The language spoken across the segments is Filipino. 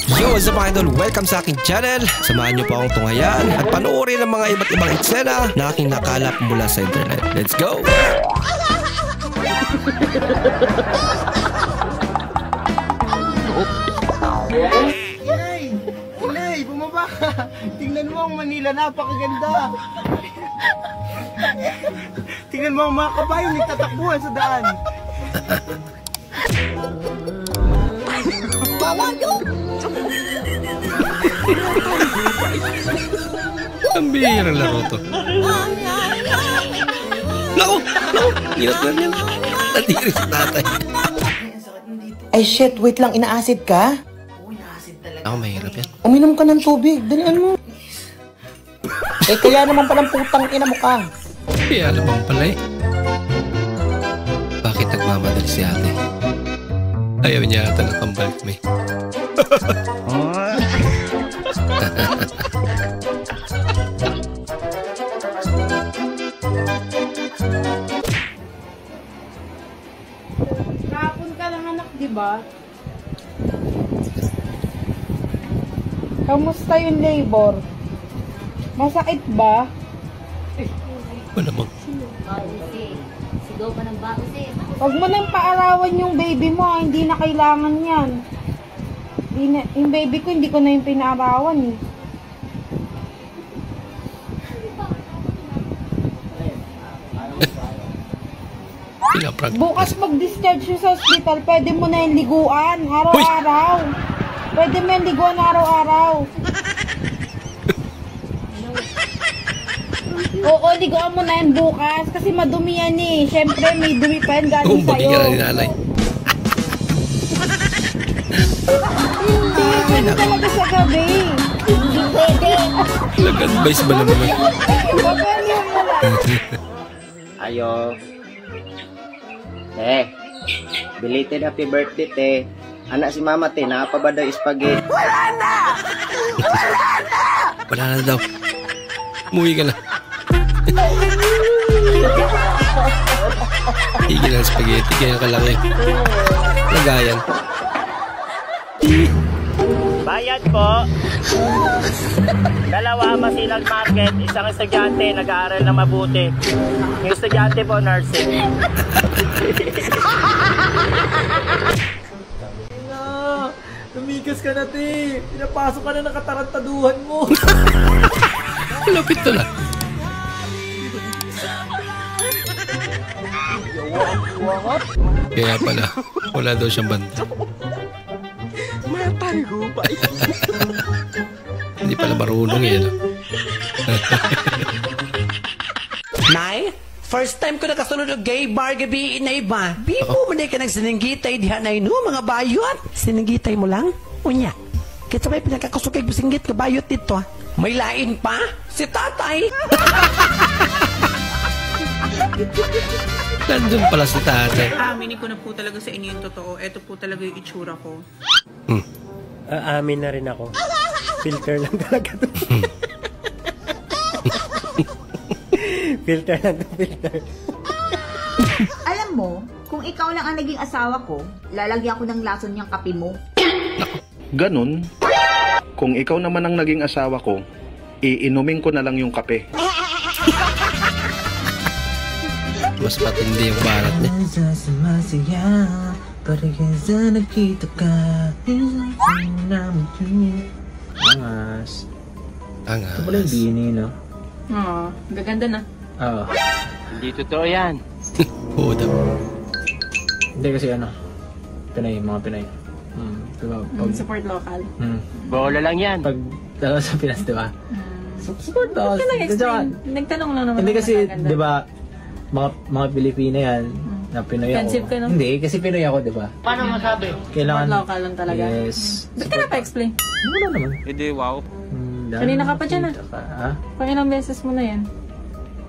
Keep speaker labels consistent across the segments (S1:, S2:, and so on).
S1: Yo, what's up mga idol? Welcome sa aking channel. Samahan niyo po akong tunghayan at panoorin ang mga iba't ibang eksena na aking nakalap mula sa internet. Let's go!
S2: Inay, bumaba ka. Tingnan mo ang Manila, napakaganda. Tingnan mo ang mga kabayo nagtatakbuhan sa daan.
S1: Ang bihirang laro to. Naku! Hirap na yan. Nadiri sa tatay.
S3: Ay shit, wait lang, ina-acid ka?
S1: Ako, mahirap yan.
S3: Uminom ka ng tubig, dalian mo. Kaya naman palang putang ina mo ka.
S1: Kaya alam pala eh. Bakit nagmamadali si ate? Ayaw niya ata nakambal kami.
S4: Kahapon ka lang anak, di ba? Kamusta yung labor? Masakit ba?
S1: Wala bang.
S5: Sigaw pa ng bago eh.
S4: Huwag mo nang paarawan yung baby mo, hindi na kailangan yan. Yung baby ko, hindi ko na yung pinaarawan eh. Bukas mag-discharge siya sa hospital, pwede mo na yung liguan, araw-araw. Pwede mo yung liguan araw-araw. Oo, liguan mo na yan bukas, kasi madumi yan eh. Siyempre, may dumi pa yan galing sa'yo.
S1: Ka na ni nanay.
S4: Hindi, pwede talaga sa gabi.
S5: Hindi pwede.
S1: Nag-advise ba naman?
S4: Papalyan mo lang.
S2: Ayo. Belated happy birthday, te. Anak si mama, te. Nakapaba daw spaghetti.
S1: Wala na daw. Umuwi ka na. Higil ang spaghetti, kaya kalaki. Lagayan.
S6: Bayad po. Dalawa, Masilag Market. Isang estudyante, nag-aaral na mabuti. Yung estudyante po, nursing.
S2: Tumigas ka na, te. Pinapasok ka na ng katarantaduhan mo.
S1: Malapit to lang. Kaya pala, wala daw siyang banta. Hindi pala marunong eh. No?
S7: Nay, first time ko nakasunod ng gay bar gabi na iba. Bibo mo na ka nagsininggitay diha na ino, mga bayot. Sininggitay mo lang? Unya. Kita may pinagkakasukay singgit ka bayot dito. May lain pa? Si tatay.
S1: Nandun pala si tatay.
S8: Aminin ko na po talaga sa inyo yung totoo. Ito po talaga yung itsura ko.
S6: Aamin na rin ako. Filter lang talaga to. Filter lang to, filter.
S5: Alam mo, kung ikaw lang ang naging asawa ko, lalagyan ko ng lason niyang kape mo.
S9: Ganun. Kung ikaw naman ang naging asawa ko, iinumin ko na lang yung kape.
S1: Mas patindi yung barat niya.
S2: Angas.
S1: Angas.
S2: Ito pala yung bini, no?
S8: Oo, gaganda na.
S2: Oo.
S6: Hindi totoo yan.
S1: Oo daw.
S2: Hindi kasi ano, Pinay, mga Pinay. Diba,
S8: Support local.
S6: Bola lang yan.
S2: Pag dalawa sa Pinas, diba? Support local.
S8: Nagtanong lang naman.
S2: Hindi kasi, diba, mga Pilipina yan, na Pinoy ako.
S8: Offensive ka, no?
S2: Hindi, kasi Pinoy ako, diba?
S6: Paano masabi?
S2: Kailangan...
S8: Support local lang talaga.
S2: Yes.
S8: Ba't ka na pa-explain?
S2: Wala naman.
S6: Hindi, wow.
S8: Kanina ka pa dyan,
S2: Ha?
S8: Pang ilang beses mo na yan?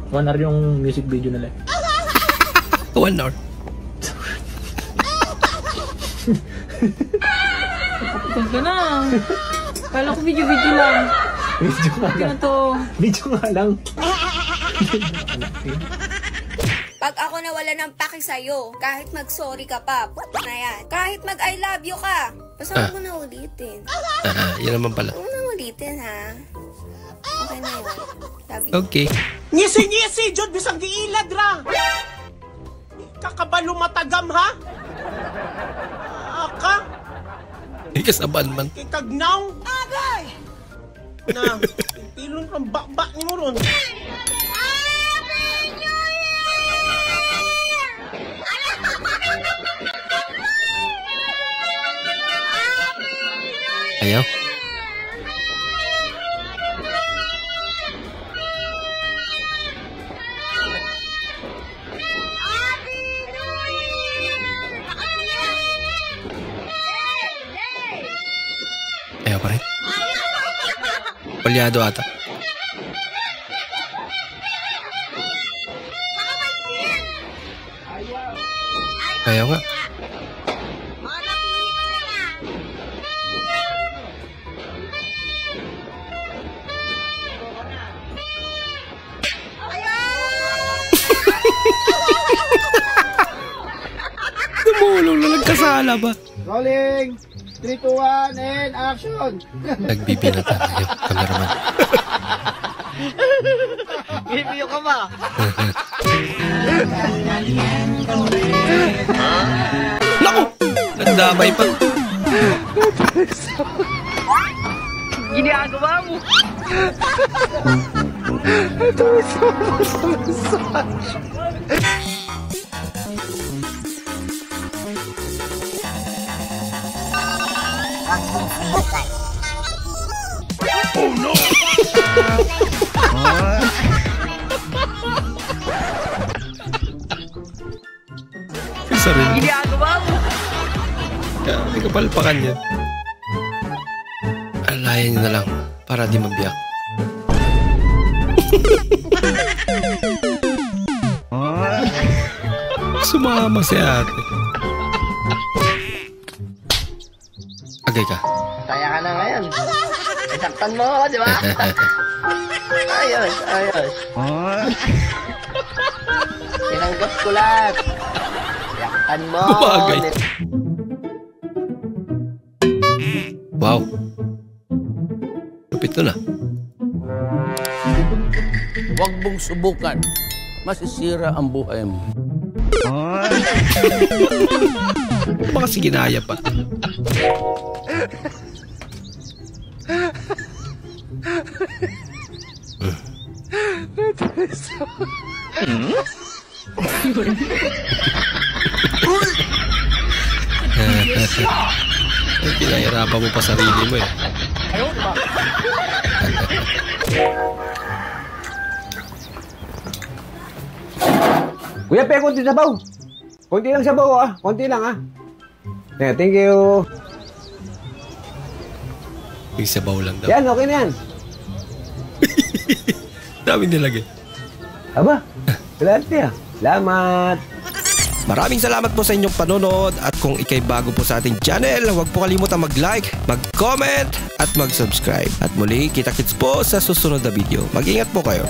S2: 1 hour yung music video nila.
S1: 1 hour.
S8: Kapag ka na. Kala ko video-video lang.
S2: Video nga lang.
S8: Ano to?
S2: Video nga lang.
S10: Pag ako nawala ng paki sa'yo, kahit mag-sorry ka pa, na yan. Kahit mag-I love you ka, basta huwag mo na ulitin.
S1: Yan naman pala.
S10: Huwag mo na ulitin, ha? Okay na yun. Love you.
S1: Okay.
S7: Ngisi-ngisi, Jod, bisang giilad ra. Kakabalo matagam, ha? Aka?
S1: Ikasaban man.
S7: Kikagnaw? Agay! Na, pilon kang bakba ni mo ron.
S1: Ayaw. Ayaw pa rin. Palyado ata. Ayaw nga. Tumulong na nagkasala ba?
S3: Rolling! 3, 2, 1, and action!
S1: Nagbibinata yung cameraman.
S2: Review ka ba?
S1: Naku! Nagdamay pa.
S2: Ginagawa mo.
S1: Oh no! Isa rin.
S2: Ginagawa mo.
S1: Kaya may kapalpakan yan. Alayan nyo na lang para di mabiyak. Sumama si ate. Agay ka.
S2: Saya ka na ngayon. Saktan mo ako, di ba? Ayos, ayos. Tinanggap ko lahat. Saktan mo.
S1: Bagay. Wow. Lupit nun ah.
S11: Huwag mong subukan. Masisira ang buhay mo.
S1: Baka si ginaya pa. Pinahirapan mo pa sarili mo eh.
S3: Kuya, pe, konti sabaw. Konti lang sabaw, ah. Konti lang, ah. Yeah, thank you.
S1: Yung sabaw lang daw.
S3: Yan, okay na yan.
S1: Dami nilagay.
S3: Aba, salate, ah. Salamat.
S1: Maraming salamat po sa inyong panonood at kung ikay bago po sa ating channel, huwag po kalimutan mag-like, mag-comment at mag-subscribe. At muli, kita-kits po sa susunod na video. Mag-ingat po kayo.